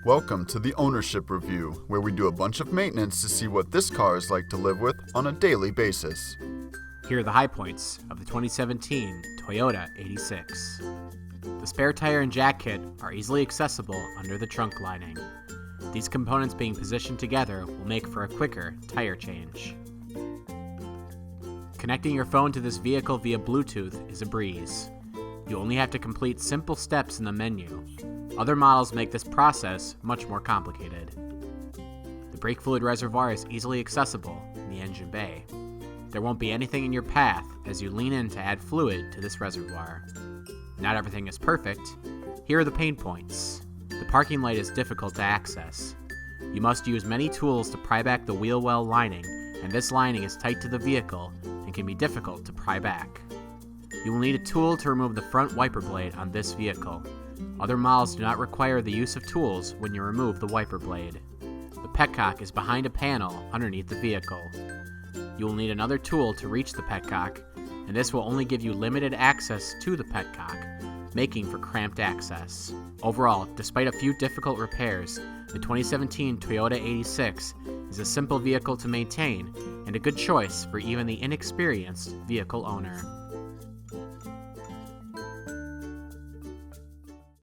Welcome to the Ownership Review, where we do a bunch of maintenance to see what this car is like to live with on a daily basis. Here are the high points of the 2017 Toyota 86. The spare tire and jack kit are easily accessible under the trunk lining. These components being positioned together will make for a quicker tire change. Connecting your phone to this vehicle via Bluetooth is a breeze. You only have to complete simple steps in the menu. Other models make this process much more complicated. The brake fluid reservoir is easily accessible in the engine bay. There won't be anything in your path as you lean in to add fluid to this reservoir. Not everything is perfect. Here are the pain points. The parking light is difficult to access. You must use many tools to pry back the wheel well lining, and this lining is tight to the vehicle and can be difficult to pry back. You will need a tool to remove the front wiper blade on this vehicle. Other models do not require the use of tools when you remove the wiper blade. The petcock is behind a panel underneath the vehicle. You will need another tool to reach the petcock, and this will only give you limited access to the petcock, making for cramped access. Overall, despite a few difficult repairs, the 2017 Toyota 86 is a simple vehicle to maintain and a good choice for even the inexperienced vehicle owner.